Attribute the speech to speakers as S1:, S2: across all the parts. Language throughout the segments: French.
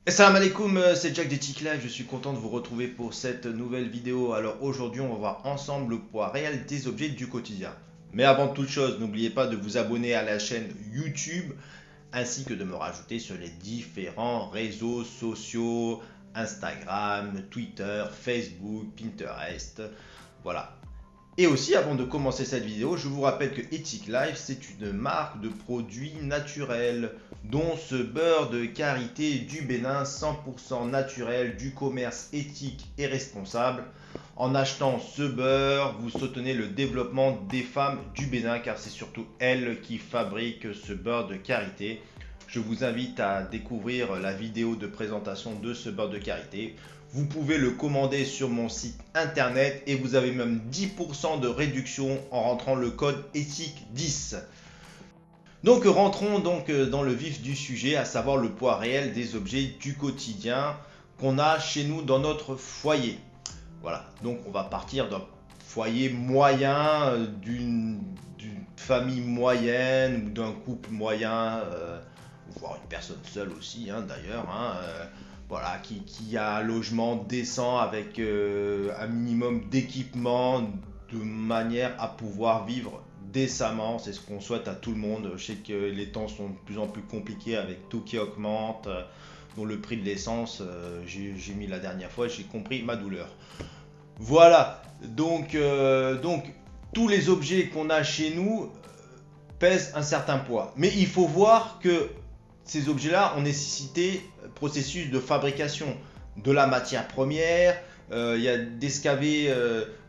S1: Salam alaikum, c'est Jack des Tic Live, je suis content de vous retrouver pour cette nouvelle vidéo. Alors aujourd'hui on va voir ensemble le poids réel des objets du quotidien. Mais avant toute chose, n'oubliez pas de vous abonner à la chaîne YouTube ainsi que de me rajouter sur les différents réseaux sociaux, Instagram, Twitter, Facebook, Pinterest. Voilà. Et aussi, avant de commencer cette vidéo, je vous rappelle que Ethic Life, c'est une marque de produits naturels, dont ce beurre de karité du Bénin 100% naturel, du commerce éthique et responsable. En achetant ce beurre, vous soutenez le développement des femmes du Bénin, car c'est surtout elles qui fabriquent ce beurre de karité. Je vous invite à découvrir la vidéo de présentation de ce beurre de karité. Vous pouvez le commander sur mon site internet et vous avez même 10% de réduction en rentrant le code éthique10. Donc rentrons donc dans le vif du sujet, à savoir le poids réel des objets du quotidien qu'on a chez nous dans notre foyer. Voilà, donc on va partir d'un foyer moyen, d'une famille moyenne ou d'un couple moyen, voire une personne seule aussi d'ailleurs, voilà, qui a un logement décent avec un minimum d'équipement de manière à pouvoir vivre décemment. C'est ce qu'on souhaite à tout le monde. Je sais que les temps sont de plus en plus compliqués avec tout qui augmente, dont le prix de l'essence, j'ai mis la dernière fois, j'ai compris ma douleur. Voilà, donc tous les objets qu'on a chez nous pèsent un certain poids. Mais il faut voir que ces objets-là ont nécessité processus de fabrication de la matière première, il y a d'escaver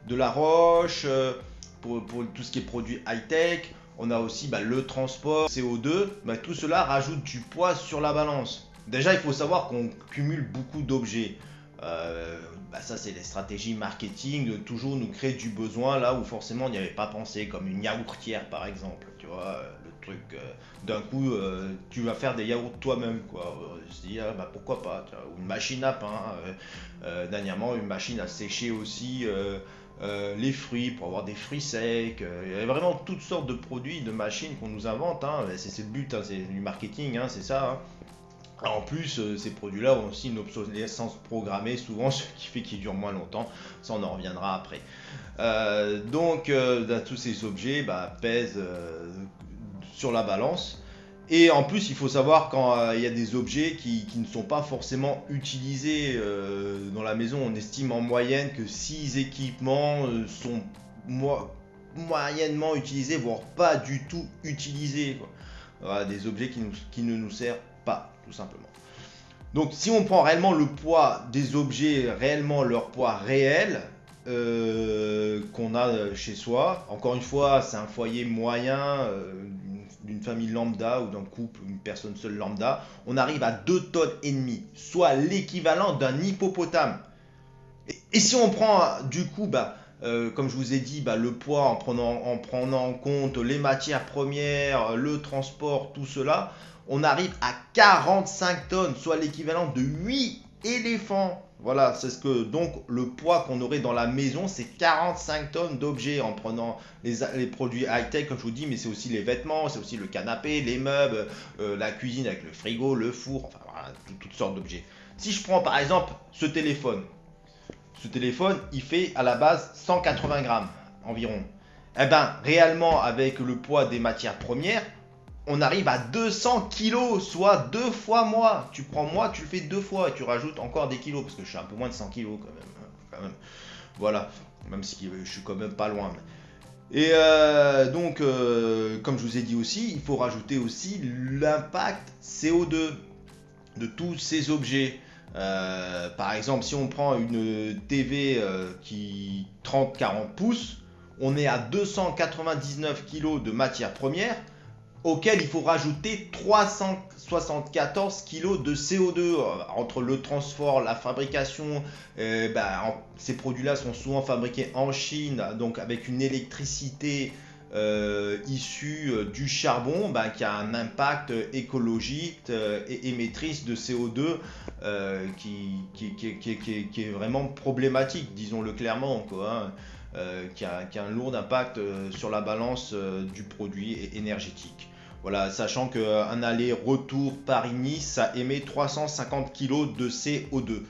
S1: de la roche pour tout ce qui est produit high-tech. On a aussi le transport, CO2. Tout cela rajoute du poids sur la balance. Déjà, il faut savoir qu'on cumule beaucoup d'objets. Ça, c'est les stratégies marketing de toujours nous créer du besoin là où forcément on n'y avait pas pensé, comme une yaourtière par exemple. Tu vois, le truc, d'un coup, tu vas faire des yaourts toi-même, quoi. Je me dis, pourquoi pas, tu vois. Ou une machine à pain. Dernièrement, une machine à sécher aussi les fruits pour avoir des fruits secs. Il y a vraiment toutes sortes de produits, de machines qu'on nous invente. C'est le but, c'est du marketing, c'est ça. En plus, ces produits-là ont aussi une obsolescence programmée, souvent, ce qui fait qu'ils durent moins longtemps. Ça, on en reviendra après. Tous ces objets pèsent sur la balance. Et en plus, il faut savoir quand il y a des objets qui ne sont pas forcément utilisés dans la maison. On estime en moyenne que 6 équipements sont moyennement utilisés, voire pas du tout utilisés, quoi. Voilà, des objets qui ne nous servent pas, tout simplement. Donc si on prend réellement le poids des objets, réellement leur poids réel qu'on a chez soi, encore une fois, c'est un foyer moyen d'une famille lambda ou d'un couple, une personne seule lambda, on arrive à 2 tonnes et demie, soit l'équivalent d'un hippopotame. Et si on prend du coup, comme je vous ai dit, le poids en prenant en compte les matières premières, le transport, tout cela, on arrive à 45 tonnes, soit l'équivalent de 8 éléphants. Voilà, c'est ce que donc le poids qu'on aurait dans la maison, c'est 45 tonnes d'objets en prenant les produits high-tech, comme je vous dis, mais c'est aussi les vêtements, c'est aussi le canapé, les meubles, la cuisine avec le frigo, le four, enfin voilà, toutes sortes d'objets. Si je prends par exemple ce téléphone, il fait à la base 180 grammes environ. Eh bien, réellement, avec le poids des matières premières, on arrive à 200 kilos, soit 2 fois moi. Tu prends moi, tu le fais 2 fois et tu rajoutes encore des kilos, parce que je suis un peu moins de 100 kilos quand même. Voilà, même si je suis quand même pas loin. Et comme je vous ai dit aussi, il faut rajouter aussi l'impact CO2 de tous ces objets. Par exemple, si on prend une TV qui 30-40 pouces, on est à 299 kg de matière première, auquel il faut rajouter 374 kg de CO2 entre le transport, la fabrication. Ces produits-là sont souvent fabriqués en Chine, donc avec une électricité issue du charbon qui a un impact écologique et émettrice de CO2 qui est vraiment problématique, disons-le clairement, quoi, qui a un lourd impact sur la balance du produit énergétique. Voilà, sachant qu'un aller-retour Paris-Nice, ça émet 350 kg de CO2.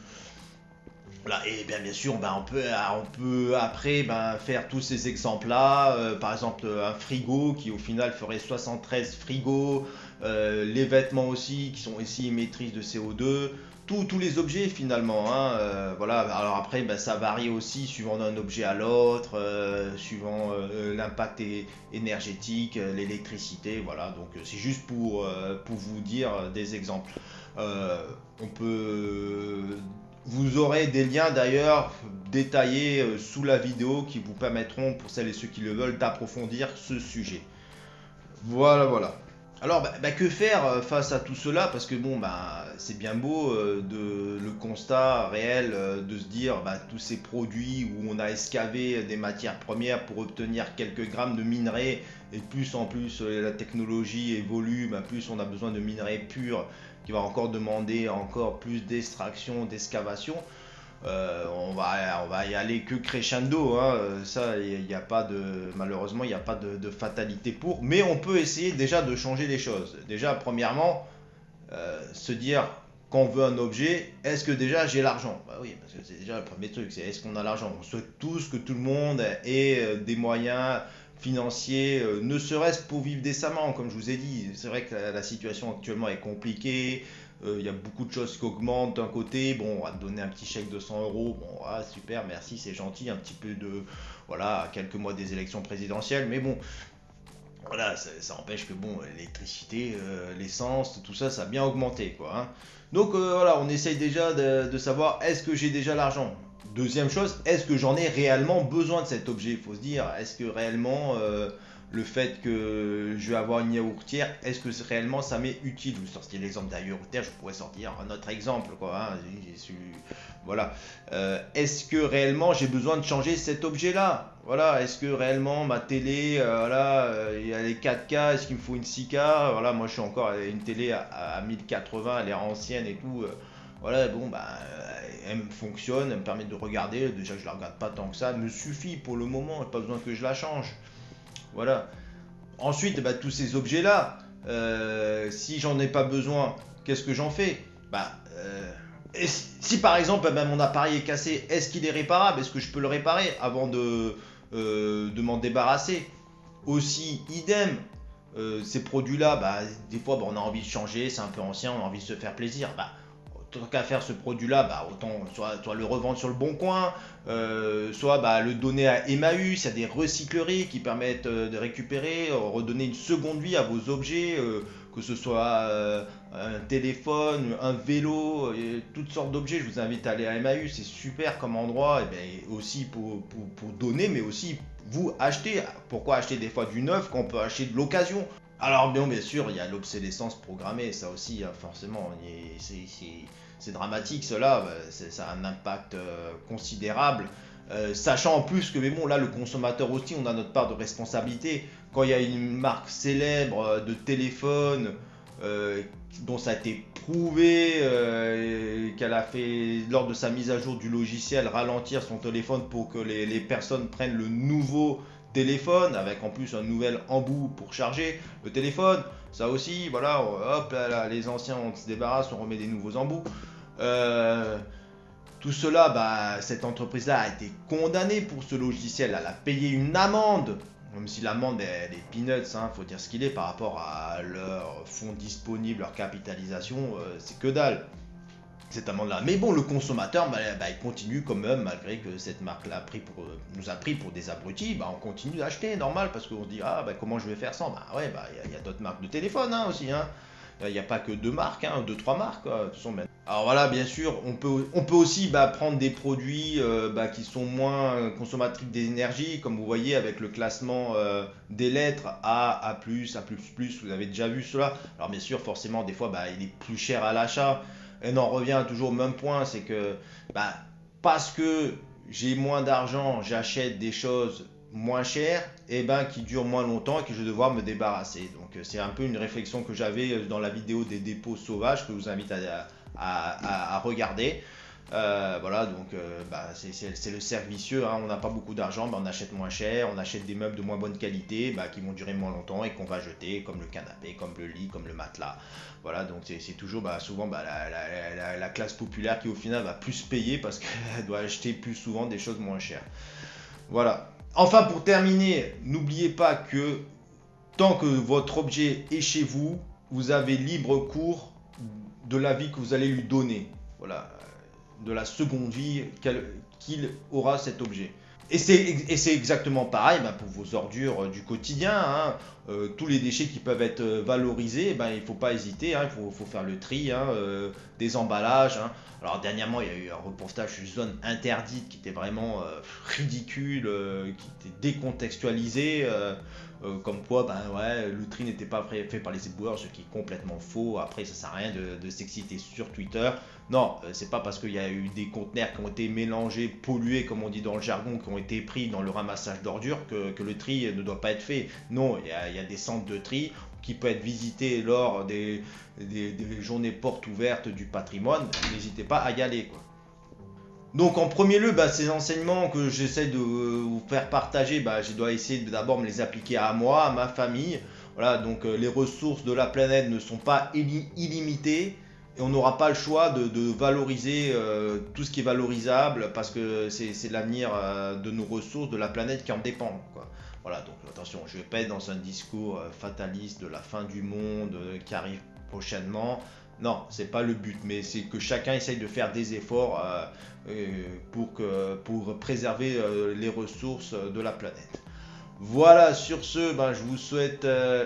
S1: Voilà, et bien sûr, on peut après faire tous ces exemples-là. Par exemple, un frigo qui au final ferait 73 frigos. Les vêtements aussi qui sont aussi émettrices de CO2. Tous les objets finalement, hein, voilà. Alors après, ça varie aussi suivant d'un objet à l'autre, suivant l'impact énergétique, l'électricité. Voilà, donc c'est juste pour vous dire des exemples. Euh, on peut Vous aurez des liens d'ailleurs détaillés sous la vidéo qui vous permettront, pour celles et ceux qui le veulent, d'approfondir ce sujet. Voilà, voilà. Alors, que faire face à tout cela? Parce que bon, c'est bien beau de le constat réel de se dire, tous ces produits où on a escavé des matières premières pour obtenir quelques grammes de minerais, et plus en plus la technologie évolue, plus on a besoin de minerais purs qui va encore demander encore plus d'extraction, d'excavation. On va y aller que crescendo, hein. Ça, il n'y a pas de, malheureusement, il n'y a pas de fatalité pour. Mais on peut essayer déjà de changer les choses. Déjà, premièrement, se dire qu'on veut un objet, est-ce que déjà j'ai l'argent? Bah oui, parce que c'est déjà le premier truc, c'est est-ce qu'on a l'argent? On souhaite tous que tout le monde ait des moyens financiers, ne serait-ce pour vivre décemment, comme je vous ai dit. C'est vrai que la situation actuellement est compliquée. Il y a beaucoup de choses qui augmentent d'un côté. Bon, on va te donner un petit chèque de 100 euros. Bon, ah, super, merci, c'est gentil. Un petit peu de. Voilà, à quelques mois des élections présidentielles. Mais bon, voilà, ça empêche que bon, l'électricité, l'essence, tout ça, ça a bien augmenté, quoi, hein. Donc voilà, on essaye déjà de savoir est-ce que j'ai déjà l'argent. Deuxième chose, est-ce que j'en ai réellement besoin de cet objet? Il faut se dire, est-ce que réellement le fait que je vais avoir une yaourtière, est-ce que réellement ça m'est utile? Je vous sortis l'exemple d'un yaourtière, je pourrais sortir un autre exemple, quoi, hein. Voilà. Est-ce que réellement j'ai besoin de changer cet objet-là? Voilà, est-ce que réellement ma télé, voilà, elle est 4K, est-ce qu'il me faut une 6K? Voilà, moi je suis encore à une télé à 1080, elle est ancienne et tout. Voilà, bon, elle me fonctionne, elle me permet de regarder. Déjà que je la regarde pas tant que ça, elle me suffit pour le moment, pas besoin que je la change. Voilà. Ensuite, tous ces objets-là, si j'en ai pas besoin, qu'est-ce que j'en fais? Et si par exemple mon appareil est cassé, est-ce qu'il est réparable? Est-ce que je peux le réparer avant de m'en débarrasser? Aussi, idem, ces produits-là, des fois on a envie de changer, c'est un peu ancien, on a envie de se faire plaisir. Tant qu'à faire ce produit-là, autant soit le revendre sur le bon coin, soit le donner à Emmaüs, il y a des recycleries qui permettent de récupérer, redonner une seconde vie à vos objets, que ce soit un téléphone, un vélo, toutes sortes d'objets. Je vous invite à aller à Emmaüs, c'est super comme endroit, et bien, aussi pour donner, mais aussi vous acheter. Pourquoi acheter des fois du neuf quand on peut acheter de l'occasion? Alors bien sûr, il y a l'obsolescence programmée, ça aussi, hein, forcément, c'est dramatique cela, ça a un impact considérable. Sachant en plus que, mais bon, là, le consommateur aussi, on a notre part de responsabilité. Quand il y a une marque célèbre de téléphone dont ça a été prouvé qu'elle a fait, lors de sa mise à jour du logiciel, ralentir son téléphone pour que les personnes prennent le nouveau téléphone, avec en plus un nouvel embout pour charger le téléphone. Ça aussi, voilà, hop, là, les anciens on se débarrasse, on remet des nouveaux embouts. Euh, Tout cela, cette entreprise-là a été condamnée pour ce logiciel. Elle a payé une amende, même si l'amende elle est peanuts, hein, faut dire ce qu'il est par rapport à leurs fonds disponibles, leur capitalisation, c'est que dalle cette amende-là. Mais bon, le consommateur, il continue quand même, malgré que cette marque-là nous a pris pour des abrutis, on continue d'acheter, normal, parce qu'on se dit, ah, comment je vais faire sans? Ouais, il y a d'autres marques de téléphone, hein, aussi, hein. Il n'y a pas que deux marques, hein, deux, trois marques, quoi, de toute façon, alors voilà, bien sûr, on peut aussi prendre des produits qui sont moins consommatrices d'énergie, comme vous voyez avec le classement des lettres A, A+, A++, vous avez déjà vu cela. Alors bien sûr, forcément, des fois, il est plus cher à l'achat. Et on en revient toujours au même point, c'est que parce que j'ai moins d'argent, j'achète des choses moins chères et qui durent moins longtemps et que je vais devoir me débarrasser. Donc c'est un peu une réflexion que j'avais dans la vidéo des dépôts sauvages que je vous invite à regarder. Voilà, donc c'est le cercle vicieux, hein. On n'a pas beaucoup d'argent, on achète moins cher, on achète des meubles de moins bonne qualité qui vont durer moins longtemps et qu'on va jeter, comme le canapé, comme le lit, comme le matelas. Voilà, donc c'est toujours souvent la classe populaire qui au final va plus payer parce qu'elle doit acheter plus souvent des choses moins chères. Voilà. Enfin, pour terminer, n'oubliez pas que tant que votre objet est chez vous, vous avez libre cours de la vie que vous allez lui donner. Voilà, de la seconde vie qu'il aura cet objet. Et c'est exactement pareil pour vos ordures du quotidien, hein. Tous les déchets qui peuvent être valorisés, il ne faut pas hésiter, hein, faut faire le tri, hein, des emballages, hein. Alors dernièrement, il y a eu un reportage sur une zone interdite qui était vraiment ridicule, qui était décontextualisé, comme quoi ouais, le tri n'était pas fait par les éboueurs, ce qui est complètement faux. Après, ça sert à rien de s'exciter sur Twitter. Non, c'est pas parce qu'il y a eu des conteneurs qui ont été mélangés, pollués, comme on dit dans le jargon, qui ont été pris dans le ramassage d'ordures que le tri ne doit pas être fait. Non, il y a des centres de tri qui peuvent être visités lors des journées portes ouvertes du patrimoine. N'hésitez pas à y aller, quoi. Donc en premier lieu, ces enseignements que j'essaie de vous faire partager, je dois essayer d'abord me les appliquer à moi, à ma famille. Voilà, donc les ressources de la planète ne sont pas illimitées et on n'aura pas le choix de valoriser tout ce qui est valorisable parce que c'est l'avenir de nos ressources, de la planète qui en dépend, quoi. Voilà, donc attention, je ne vais pas être dans un discours fataliste de la fin du monde qui arrive prochainement. Non, c'est pas le but, mais c'est que chacun essaye de faire des efforts pour préserver les ressources de la planète. Voilà, sur ce, je vous souhaite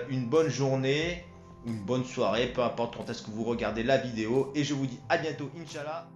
S1: une bonne journée, une bonne soirée, peu importe quand est-ce que vous regardez la vidéo, et je vous dis à bientôt, Inch'Allah.